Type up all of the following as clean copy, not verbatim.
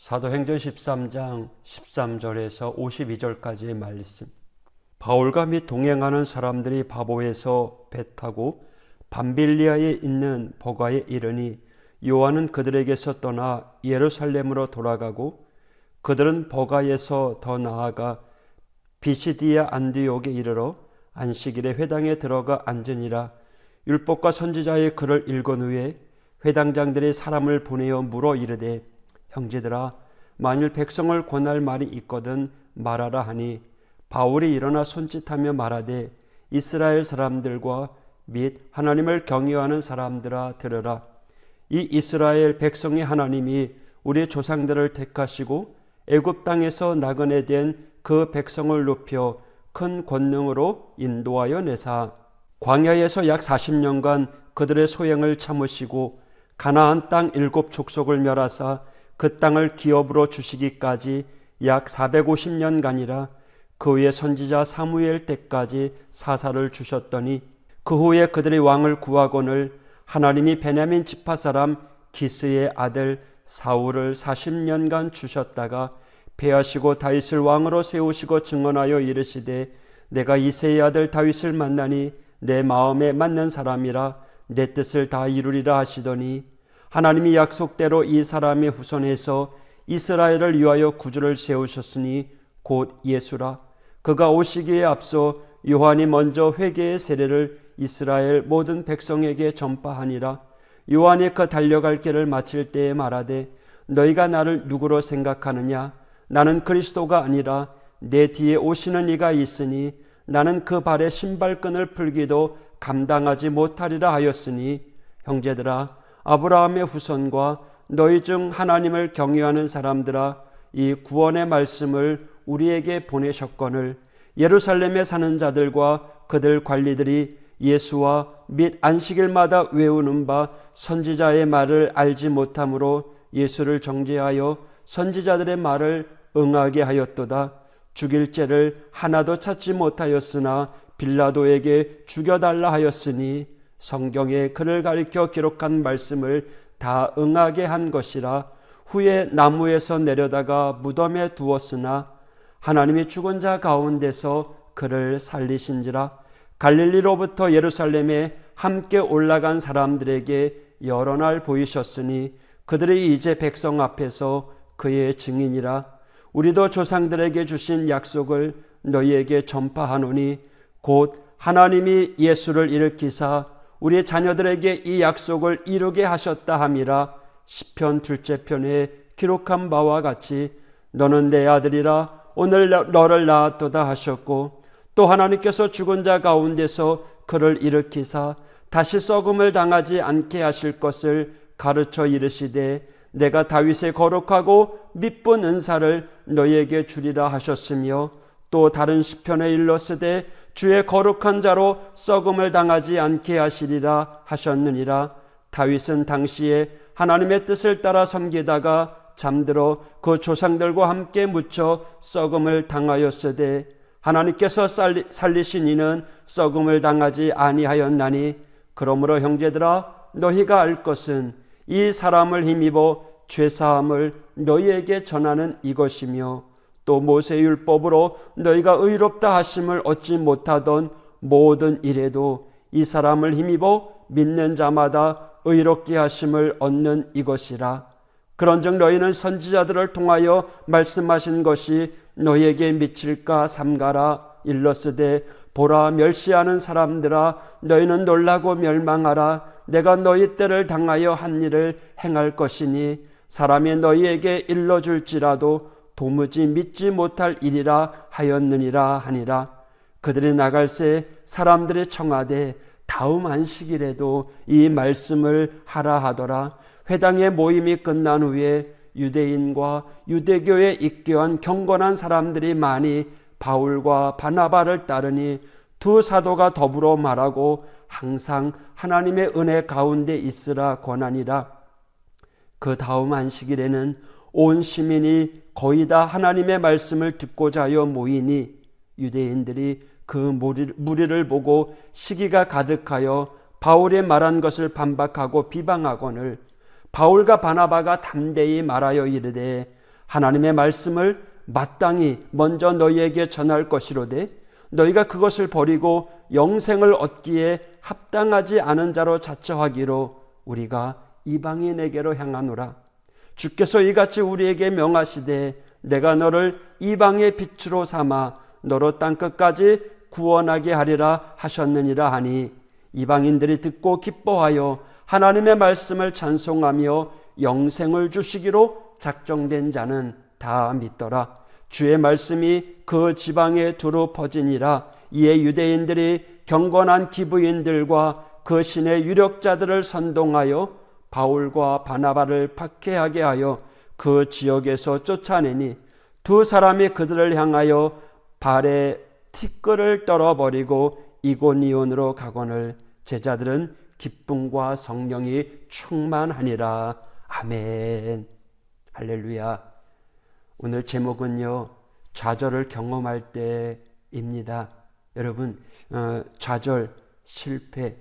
사도행전 13장 13절에서 52절까지의 말씀. 바울과 및 동행하는 사람들이 바보에서 배 타고 밤빌리아에 있는 버가에 이르니 요한은 그들에게서 떠나 예루살렘으로 돌아가고 그들은 버가에서 더 나아가 비시디아 안디옥에 이르러 안식일에 회당에 들어가 앉으니라. 율법과 선지자의 글을 읽은 후에 회당장들이 사람을 보내어 물어 이르되 형제들아, 만일 백성을 권할 말이 있거든 말하라 하니 바울이 일어나 손짓하며 말하되 이스라엘 사람들과 및 하나님을 경외하는 사람들아 들으라. 이 이스라엘 백성의 하나님이 우리 조상들을 택하시고 애굽 땅에서 나그네 된 그 백성을 높여 큰 권능으로 인도하여 내사 광야에서 약 40년간 그들의 소행을 참으시고 가나안 땅 7 족속을 멸하사 그 땅을 기업으로 주시기까지 약 450년간이라. 그 후에 선지자 사무엘 때까지 사사를 주셨더니 그 후에 그들이 왕을 구하거늘 하나님이 베냐민 지파 사람 기스의 아들 사울을 40년간 주셨다가 패하시고 다윗을 왕으로 세우시고 증언하여 이르시되 내가 이새의 아들 다윗을 만나니 내 마음에 맞는 사람이라 내 뜻을 다 이루리라 하시더니 하나님이 약속대로 이 사람의 후손에서 이스라엘을 위하여 구주를 세우셨으니 곧 예수라. 그가 오시기에 앞서 요한이 먼저 회개의 세례를 이스라엘 모든 백성에게 전파하니라. 요한이 그 달려갈 길을 마칠 때에 말하되 너희가 나를 누구로 생각하느냐? 나는 그리스도가 아니라 내 뒤에 오시는 이가 있으니 나는 그 발에 신발끈을 풀기도 감당하지 못하리라 하였으니 형제들아, 아브라함의 후손과 너희 중 하나님을 경외하는 사람들아, 이 구원의 말씀을 우리에게 보내셨거늘 예루살렘에 사는 자들과 그들 관리들이 예수와 및 안식일마다 외우는 바 선지자의 말을 알지 못함으로 예수를 정죄하여 선지자들의 말을 응하게 하였도다. 죽일 죄를 하나도 찾지 못하였으나 빌라도에게 죽여달라 하였으니 성경에 그를 가리켜 기록한 말씀을 다 응하게 한 것이라. 후에 나무에서 내려다가 무덤에 두었으나 하나님이 죽은 자 가운데서 그를 살리신지라. 갈릴리로부터 예루살렘에 함께 올라간 사람들에게 여러 날 보이셨으니 그들이 이제 백성 앞에서 그의 증인이라. 우리도 조상들에게 주신 약속을 너희에게 전파하노니 곧 하나님이 예수를 일으키사 우리 자녀들에게 이 약속을 이루게 하셨다 함이라. 시편 둘째 편에 기록한 바와 같이 너는 내 아들이라 오늘 너를 낳았도다 하셨고 또 하나님께서 죽은 자 가운데서 그를 일으키사 다시 썩음을 당하지 않게 하실 것을 가르쳐 이르시되 내가 다윗의 거룩하고 미쁜 은사를 너희에게 주리라 하셨으며 또 다른 시편에 일렀으되 주의 거룩한 자로 썩음을 당하지 않게 하시리라 하셨느니라. 다윗은 당시에 하나님의 뜻을 따라 섬기다가 잠들어 그 조상들과 함께 묻혀 썩음을 당하였으되 하나님께서 살리신 이는 썩음을 당하지 아니하였나니 그러므로 형제들아 너희가 알 것은 이 사람을 힘입어 죄사함을 너희에게 전하는 이것이며 또 모세의 율법으로 너희가 의롭다 하심을 얻지 못하던 모든 일에도 이 사람을 힘입어 믿는 자마다 의롭게 하심을 얻는 이것이라. 그런즉 너희는 선지자들을 통하여 말씀하신 것이 너희에게 미칠까 삼가라. 일렀으되 보라, 멸시하는 사람들아 너희는 놀라고 멸망하라. 내가 너희 때를 당하여 한 일을 행할 것이니 사람이 너희에게 일러줄지라도 도무지 믿지 못할 일이라 하였느니라 하니라. 그들이 나갈새 사람들이 청하되 다음 안식일에도 이 말씀을 하라 하더라. 회당의 모임이 끝난 후에 유대인과 유대교에 입교한 경건한 사람들이 많이 바울과 바나바를 따르니 두 사도가 더불어 말하고 항상 하나님의 은혜 가운데 있으라 권하니라. 그 다음 안식일에는 온 시민이 거의 다 하나님의 말씀을 듣고자 하여 모이니 유대인들이 그 무리를 보고 시기가 가득하여 바울이 말한 것을 반박하고 비방하거늘 바울과 바나바가 담대히 말하여 이르되 하나님의 말씀을 마땅히 먼저 너희에게 전할 것이로되 너희가 그것을 버리고 영생을 얻기에 합당하지 않은 자로 자처하기로 우리가 이방인에게로 향하노라. 주께서 이같이 우리에게 명하시되 내가 너를 이방의 빛으로 삼아 너로 땅끝까지 구원하게 하리라 하셨느니라 하니 이방인들이 듣고 기뻐하여 하나님의 말씀을 찬송하며 영생을 주시기로 작정된 자는 다 믿더라. 주의 말씀이 그 지방에 두루 퍼지니라. 이에 유대인들이 경건한 기브인들과 그 신의 유력자들을 선동하여 바울과 바나바를 박해하게 하여 그 지역에서 쫓아내니 두 사람이 그들을 향하여 발에 티끌을 떨어버리고 이고니온으로 가거늘 제자들은 기쁨과 성령이 충만하니라. 아멘. 할렐루야. 오늘 제목은요, 좌절을 경험할 때입니다. 여러분, 좌절, 실패,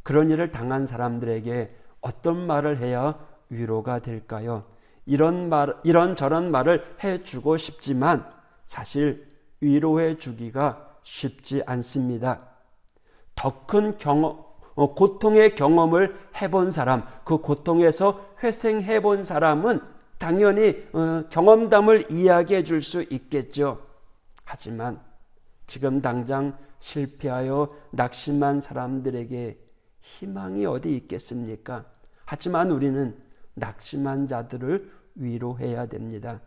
그런 일을 당한 사람들에게 어떤 말을 해야 위로가 될까요? 이런저런 말을 해주고 싶지만 사실 위로해 주기가 쉽지 않습니다. 더 큰 고통의 경험을 해본 사람, 그 고통에서 회생해 본 사람은 당연히 경험담을 이야기해 줄 수 있겠죠. 하지만 지금 당장 실패하여 낙심한 사람들에게 희망이 어디 있겠습니까? 하지만 우리는 낙심한 자들을 위로해야 됩니다.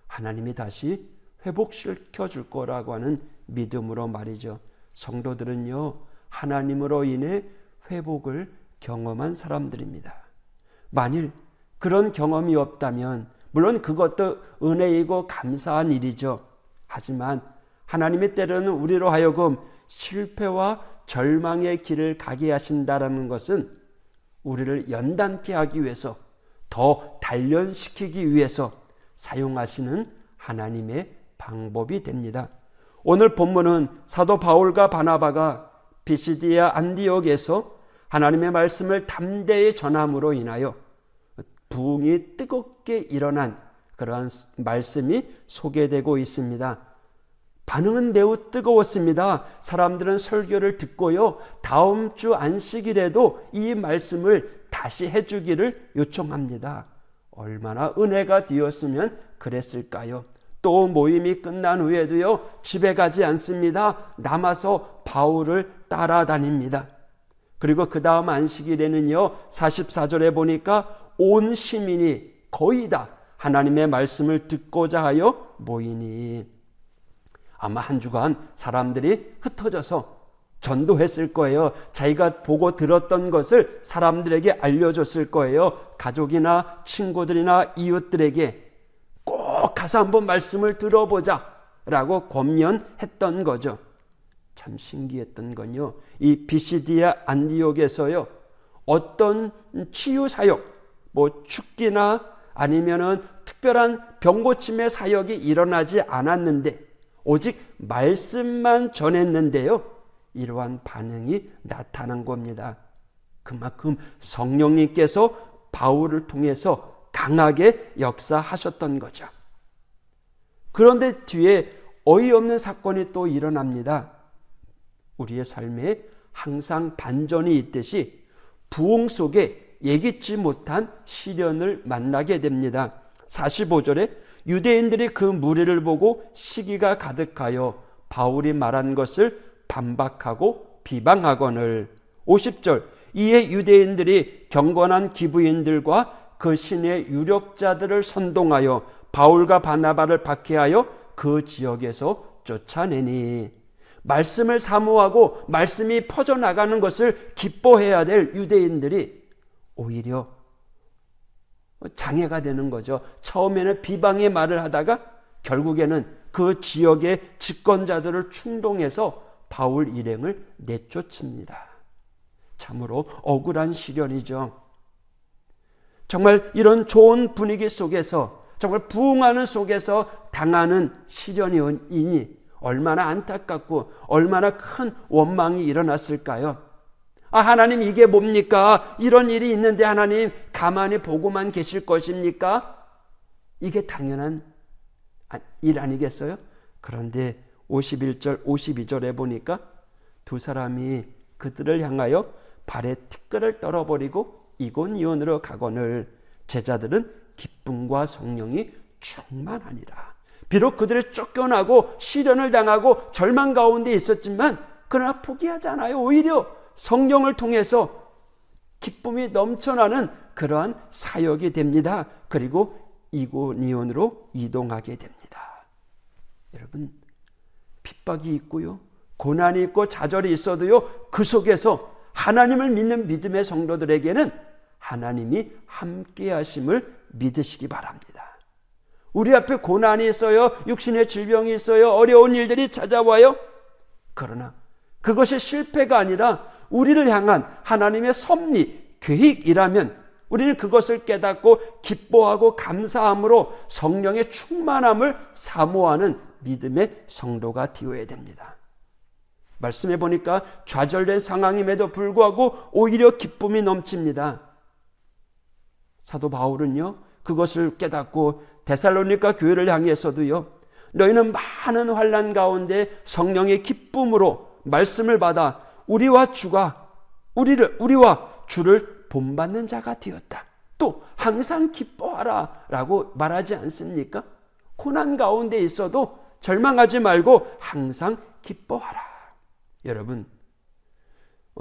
하나님이 다시 회복시켜 줄 거라고 하는 믿음으로 말이죠. 성도들은요, 하나님으로 인해 회복을 경험한 사람들입니다. 만일 그런 경험이 없다면 물론 그것도 은혜이고 감사한 일이죠. 하지만 하나님이 때로는 우리로 하여금 실패와 절망의 길을 가게 하신다라는 것은 우리를 연단케 하기 위해서, 더 단련시키기 위해서 사용하시는 하나님의 방법이 됩니다. 오늘 본문은 사도 바울과 바나바가 비시디아 안디옥에서 하나님의 말씀을 담대히 전함으로 인하여 부흥이 뜨겁게 일어난 그러한 말씀이 소개되고 있습니다. 반응은 매우 뜨거웠습니다. 사람들은 설교를 듣고요, 다음 주 안식일에도 이 말씀을 다시 해주기를 요청합니다. 얼마나 은혜가 되었으면 그랬을까요? 또 모임이 끝난 후에도요, 집에 가지 않습니다. 남아서 바울을 따라다닙니다. 그리고 그 다음 안식일에는요, 44절에 보니까 온 시민이 거의 다 하나님의 말씀을 듣고자 하여 모이니, 아마 한 주간 사람들이 흩어져서 전도했을 거예요. 자기가 보고 들었던 것을 사람들에게 알려줬을 거예요. 가족이나 친구들이나 이웃들에게 꼭 가서 한번 말씀을 들어보자 라고 권면했던 거죠. 참 신기했던 건요, 이 비시디아 안디옥에서요, 어떤 치유 사역, 죽기나 아니면은 특별한 병고침의 사역이 일어나지 않았는데 오직 말씀만 전했는데요, 이러한 반응이 나타난 겁니다. 그만큼 성령님께서 바울을 통해서 강하게 역사하셨던 거죠. 그런데 뒤에 어이없는 사건이 또 일어납니다. 우리의 삶에 항상 반전이 있듯이 부흥 속에 예기치 못한 시련을 만나게 됩니다. 45절에 유대인들이 그 무리를 보고 시기가 가득하여 바울이 말한 것을 반박하고 비방하거늘. 50절, 이에 유대인들이 경건한 기브인들과 그 신의 유력자들을 선동하여 바울과 바나바를 박해하여 그 지역에서 쫓아내니. 말씀을 사모하고 말씀이 퍼져나가는 것을 기뻐해야 될 유대인들이 오히려 장애가 되는 거죠. 처음에는 비방의 말을 하다가 결국에는 그 지역의 집권자들을 충동해서 바울 일행을 내쫓습니다. 참으로 억울한 시련이죠. 정말 이런 좋은 분위기 속에서, 정말 부흥하는 속에서 당하는 시련이니 얼마나 안타깝고 얼마나 큰 원망이 일어났을까요? 하나님, 이게 뭡니까? 이런 일이 있는데 하나님 가만히 보고만 계실 것입니까? 이게 당연한 일 아니겠어요? 그런데 51절, 52절에 보니까 두 사람이 그들을 향하여 발에 티끌을 떨어버리고 이곤이온으로 가거늘 제자들은 기쁨과 성령이 충만하니라. 비록 그들이 쫓겨나고 시련을 당하고 절망 가운데 있었지만 그러나 포기하지 않아요. 오히려 성령을 통해서 기쁨이 넘쳐나는 그러한 사역이 됩니다. 그리고 이고니온으로 이동하게 됩니다. 여러분, 핍박이 있고요, 고난이 있고 좌절이 있어도요, 그 속에서 하나님을 믿는 믿음의 성도들에게는 하나님이 함께 하심을 믿으시기 바랍니다. 우리 앞에 고난이 있어요, 육신의 질병이 있어요, 어려운 일들이 찾아와요. 그러나 그것이 실패가 아니라 우리를 향한 하나님의 섭리, 계획이라면 우리는 그것을 깨닫고 기뻐하고 감사함으로 성령의 충만함을 사모하는 믿음의 성도가 되어야 됩니다. 말씀해 보니까 좌절된 상황임에도 불구하고 오히려 기쁨이 넘칩니다. 사도 바울은요, 그것을 깨닫고 데살로니가 교회를 향해서도요, 너희는 많은 환난 가운데 성령의 기쁨으로 말씀을 받아 우리와 주를 본받는 자가 되었다. 또 항상 기뻐하라 라고 말하지 않습니까? 고난 가운데 있어도 절망하지 말고 항상 기뻐하라. 여러분,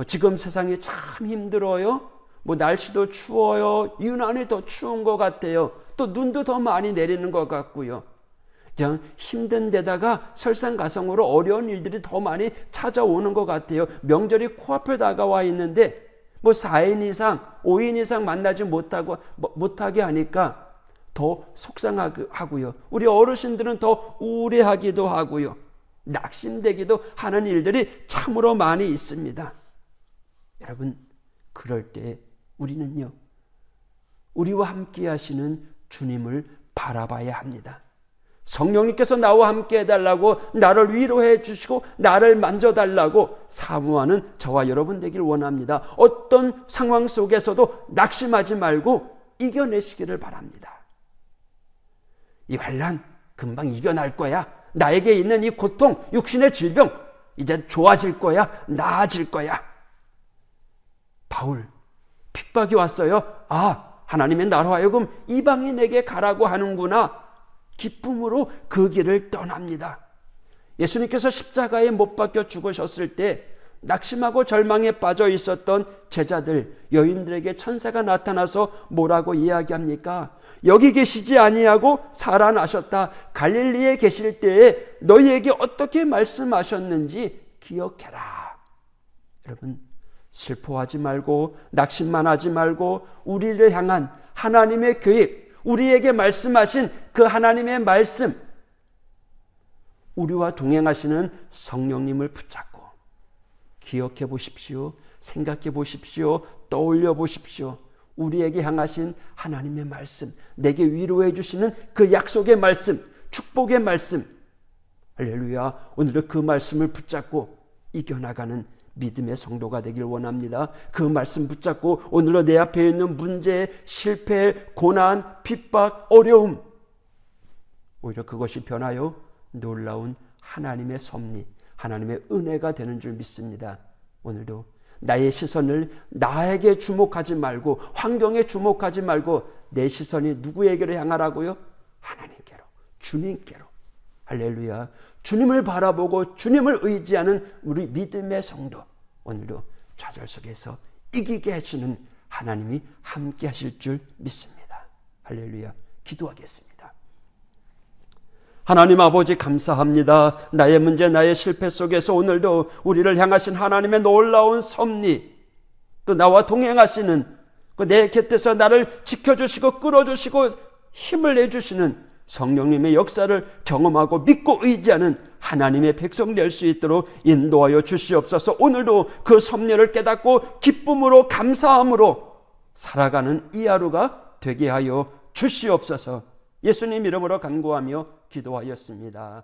지금 세상이 참 힘들어요. 날씨도 추워요. 유난히 더 추운 것 같아요. 또 눈도 더 많이 내리는 것 같고요. 그냥 힘든 데다가 설상가성으로 어려운 일들이 더 많이 찾아오는 것 같아요. 명절이 코앞에 다가와 있는데 4인 이상, 5인 이상 만나지 못하게 하니까 더 속상하고요. 우리 어르신들은 더 우울해하기도 하고요. 낙심되기도 하는 일들이 참으로 많이 있습니다. 여러분, 그럴 때 우리는요, 우리와 함께 하시는 주님을 바라봐야 합니다. 성령님께서 나와 함께 해달라고, 나를 위로해 주시고 나를 만져달라고 사모하는 저와 여러분 되길 원합니다. 어떤 상황 속에서도 낙심하지 말고 이겨내시기를 바랍니다. 이 환난 금방 이겨날 거야. 나에게 있는 이 고통, 육신의 질병 이제 좋아질 거야. 나아질 거야. 바울, 핍박이 왔어요. 하나님의 나로 하여금 이방인에게 가라고 하는구나. 기쁨으로 그 길을 떠납니다. 예수님께서 십자가에 못 박혀 죽으셨을 때 낙심하고 절망에 빠져 있었던 제자들, 여인들에게 천사가 나타나서 뭐라고 이야기합니까? 여기 계시지 아니하고 살아나셨다. 갈릴리에 계실 때에 너희에게 어떻게 말씀하셨는지 기억해라. 여러분, 슬퍼하지 말고 낙심만 하지 말고 우리를 향한 하나님의 계획, 우리에게 말씀하신 그 하나님의 말씀, 우리와 동행하시는 성령님을 붙잡고 기억해 보십시오. 생각해 보십시오. 떠올려 보십시오. 우리에게 향하신 하나님의 말씀, 내게 위로해 주시는 그 약속의 말씀, 축복의 말씀, 할렐루야. 오늘도 그 말씀을 붙잡고 이겨나가는 믿음의 성도가 되길 원합니다. 그 말씀 붙잡고 오늘도 내 앞에 있는 문제, 실패, 고난, 핍박, 어려움, 오히려 그것이 변하여 놀라운 하나님의 섭리, 하나님의 은혜가 되는 줄 믿습니다. 오늘도 나의 시선을 나에게 주목하지 말고, 환경에 주목하지 말고 내 시선이 누구에게로 향하라고요? 하나님께로, 주님께로. 할렐루야. 주님을 바라보고 주님을 의지하는 우리 믿음의 성도, 오늘도 좌절 속에서 이기게 해주는 하나님이 함께 하실 줄 믿습니다. 할렐루야. 기도하겠습니다. 하나님 아버지, 감사합니다. 나의 문제, 나의 실패 속에서 오늘도 우리를 향하신 하나님의 놀라운 섭리, 또 나와 동행하시는 내 곁에서 나를 지켜주시고 끌어주시고 힘을 내주시는 성령님의 역사를 경험하고 믿고 의지하는 하나님의 백성 될 수 있도록 인도하여 주시옵소서. 오늘도 그 섭리를 깨닫고 기쁨으로 감사함으로 살아가는 이 하루가 되게 하여 주시옵소서. 예수님 이름으로 간구하며 기도하였습니다.